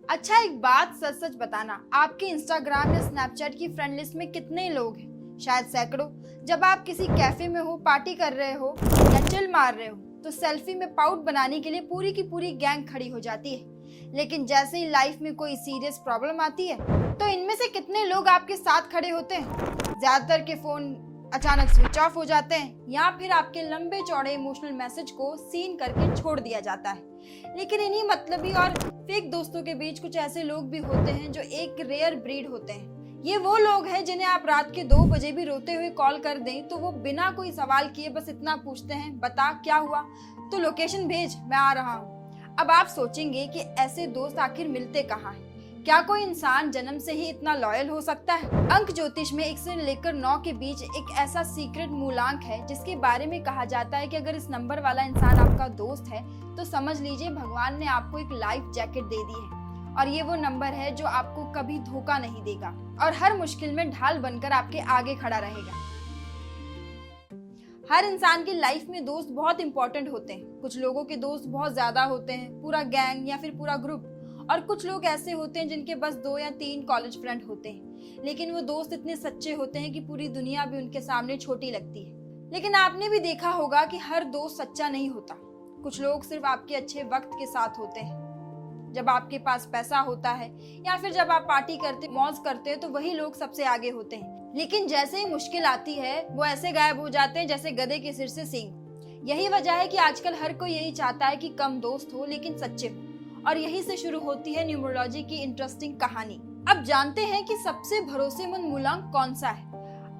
अच्छा, एक बात सच सच बताना, आपके इंस्टाग्राम या स्नैपचैट की फ्रेंड लिस्ट में कितने लोग हैं? शायद सैकड़ों। जब आप किसी कैफे में हो, पार्टी कर रहे हो या चिल मार रहे हो, तो सेल्फी में पाउट बनाने के लिए पूरी की पूरी गैंग खड़ी हो जाती है। लेकिन जैसे ही लाइफ में कोई सीरियस प्रॉब्लम आती है, तो इनमें से कितने लोग आपके साथ खड़े होते हैं? ज्यादातर के फोन अचानक स्विच ऑफ हो जाते हैं या फिर आपके लंबे चौड़े इमोशनल मैसेज को सीन करके छोड़ दिया जाता है। लेकिन इन्हीं मतलबी और फेक दोस्तों के बीच कुछ ऐसे लोग भी होते हैं जो एक रेयर ब्रीड होते हैं। ये वो लोग हैं जिन्हें आप रात के 2 बजे भी रोते हुए कॉल कर दें तो वो बिना कोई सवाल किए बस इतना पूछते हैं, बता क्या हुआ, तो लोकेशन भेज, मैं आ रहा हूँ। अब आप सोचेंगे कि ऐसे दोस्त आखिर मिलते कहाँ हैं? क्या कोई इंसान जन्म से ही इतना लॉयल हो सकता है? अंक ज्योतिष में 1 से लेकर 9 के बीच एक ऐसा सीक्रेट मूलांक है जिसके बारे में कहा जाता है कि अगर इस नंबर वाला इंसान आपका दोस्त है तो समझ लीजिए भगवान ने आपको एक लाइफ जैकेट दे दी है। और ये वो नंबर है जो आपको कभी धोखा नहीं देगा और हर मुश्किल में ढाल बनकर आपके आगे खड़ा रहेगा। हर इंसान की लाइफ में दोस्त बहुत इंपॉर्टेंट होते हैं। कुछ लोगों के दोस्त बहुत ज्यादा होते हैं, पूरा गैंग या फिर पूरा ग्रुप। और कुछ लोग ऐसे होते हैं जिनके बस 2 या 3 कॉलेज फ्रेंड होते हैं, लेकिन वो दोस्त इतने सच्चे होते हैं कि पूरी दुनिया भी उनके सामने छोटी लगती है। लेकिन आपने भी देखा होगा कि हर दोस्त सच्चा नहीं होता। कुछ लोग सिर्फ आपके अच्छे वक्त के साथ होते हैं। जब आपके पास पैसा होता है या फिर जब आप पार्टी करते, मौज करते हैं, तो वही लोग सबसे आगे होते हैं। लेकिन जैसे ही मुश्किल आती है वो ऐसे गायब हो जाते हैं जैसे गधे के सिर से सींग। यही वजह है कि आजकल हर कोई यही चाहता है कि कम दोस्त हो लेकिन सच्चे हो। और यही से शुरू होती है न्यूमरोलॉजी की इंटरेस्टिंग कहानी। अब जानते हैं कि सबसे भरोसेमंद मूलांक कौन सा है।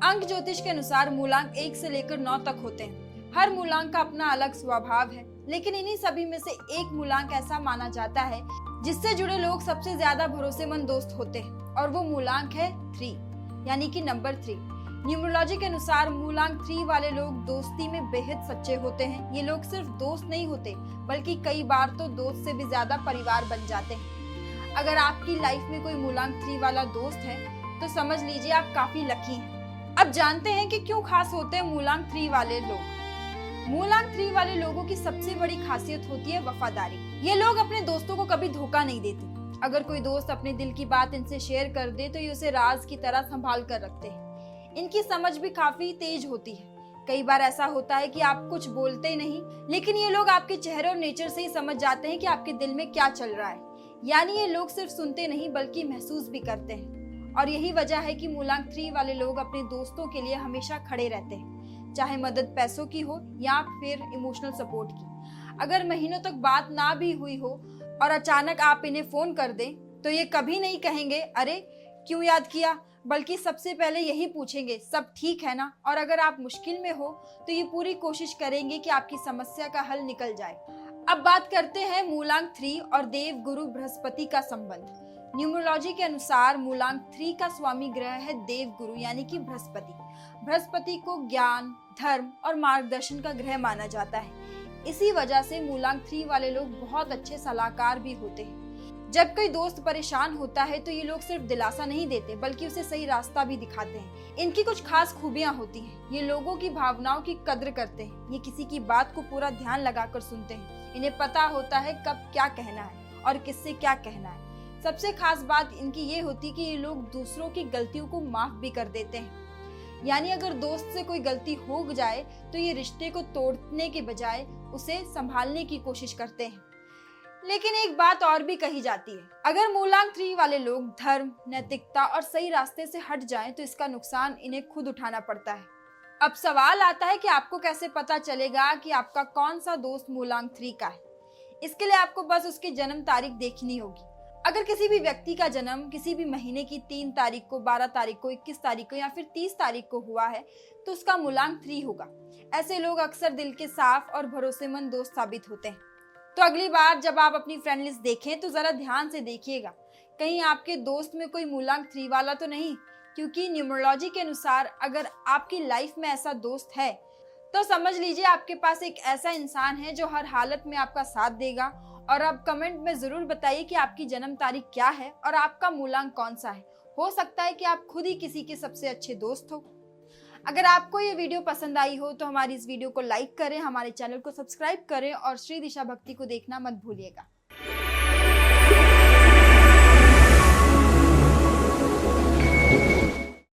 अंक ज्योतिष के अनुसार मूलांक 1 से लेकर 9 तक होते हैं। हर मूलांक का अपना अलग स्वभाव है, लेकिन इन्हीं सभी में से एक मूलांक ऐसा माना जाता है जिससे जुड़े लोग सबसे ज्यादा भरोसेमंद दोस्त होते हैं, और वो मूलांक है 3, यानी कि नंबर 3। न्यूमरोलॉजी के अनुसार मूलांक 3 वाले लोग दोस्ती में बेहद सच्चे होते हैं। ये लोग सिर्फ दोस्त नहीं होते बल्कि कई बार तो दोस्त से भी ज्यादा परिवार बन जाते हैं। अगर आपकी लाइफ में कोई मूलांक 3 वाला दोस्त है तो समझ लीजिए आप काफी लकी हैं। अब जानते हैं कि क्यों खास होते हैं मूलांक 3 वाले लोग। मूलांक 3 वाले लोगों की सबसे बड़ी खासियत होती है वफादारी। ये लोग अपने दोस्तों को कभी धोखा नहीं देते। अगर कोई दोस्त अपने दिल की बात इनसे शेयर कर दे तो ये उसे राज की तरह संभाल कर रखते हैं। इनकी समझ भी काफी तेज होती है। कई बार ऐसा होता है कि आप कुछ बोलते ही नहीं, लेकिन ये लोग आपके चेहरे और नेचर से ही समझ जाते हैं कि आपके दिल में क्या चल रहा है। यानी ये लोग सिर्फ सुनते नहीं बल्कि महसूस भी करते हैं। और यही वजह है कि मूलांक 3 वाले लोग अपने दोस्तों के लिए हमेशा खड़े रहते हैं, चाहे मदद पैसों की हो या फिर इमोशनल सपोर्ट की। अगर महीनों तक बात ना भी हुई हो और अचानक आप इन्हें फोन कर दें तो ये कभी नहीं कहेंगे अरे क्यों याद किया, बल्कि सबसे पहले यही पूछेंगे सब ठीक है ना। और अगर आप मुश्किल में हो तो ये पूरी कोशिश करेंगे कि आपकी समस्या का हल निकल जाए। अब बात करते हैं मूलांक 3 और देव गुरु बृहस्पति का संबंध। न्यूमरोलॉजी के अनुसार मूलांक 3 का स्वामी ग्रह है देव गुरु, यानी कि बृहस्पति। बृहस्पति को ज्ञान, धर्म और मार्गदर्शन का ग्रह माना जाता है। इसी वजह से मूलांक 3 वाले लोग बहुत अच्छे सलाहकार भी होते हैं। जब कोई दोस्त परेशान होता है तो ये लोग सिर्फ दिलासा नहीं देते बल्कि उसे सही रास्ता भी दिखाते हैं। इनकी कुछ खास खूबियां होती हैं। ये लोगों की भावनाओं की कद्र करते हैं। ये किसी की बात को पूरा ध्यान लगाकर सुनते हैं। इन्हें पता होता है कब क्या कहना है और किससे क्या कहना है। सबसे खास बात इनकी ये होती है कि ये लोग दूसरों की गलतियों को माफ भी कर देते हैं। यानी अगर दोस्त से कोई गलती हो जाए तो ये रिश्ते को तोड़ने के बजाय उसे संभालने की कोशिश करते हैं। लेकिन एक बात और भी कही जाती है, अगर मूलांक 3 वाले लोग धर्म, नैतिकता और सही रास्ते से हट जाएं तो इसका नुकसान इन्हें खुद उठाना पड़ता है। अब सवाल आता है कि आपको कैसे पता चलेगा कि आपका कौन सा दोस्त मूलांक 3 का है। इसके लिए आपको बस उसकी जन्म तारीख देखनी होगी। अगर किसी भी व्यक्ति का जन्म किसी भी महीने की 3 तारीख को, 12 तारीख को, 21 तारीख को या फिर 30 तारीख को हुआ है तो उसका मूलांक 3 होगा। ऐसे लोग अक्सर दिल के साफ और भरोसेमंद दोस्त साबित होते हैं। तो अगली बार जब आप अपनी फ्रेंड लिस्ट देखें तो जरा ध्यान से देखिएगा, कहीं आपके दोस्त में कोई मूलांक 3 वाला तो नहीं। क्योंकि न्यूमरोलॉजी के अनुसार अगर आपकी लाइफ में ऐसा दोस्त है तो समझ लीजिए आपके पास एक ऐसा इंसान है जो हर हालत में आपका साथ देगा। और अब कमेंट में जरूर बताइए कि आपकी जन्म तारीख क्या है और आपका मूलांक कौन सा है। हो सकता है कि आप खुद ही किसी के सबसे अच्छे दोस्त हो। अगर आपको ये वीडियो पसंद आई हो तो हमारी इस वीडियो को लाइक करें, हमारे चैनल को सब्सक्राइब करें और श्री दिशा भक्ति को देखना मत भूलिएगा।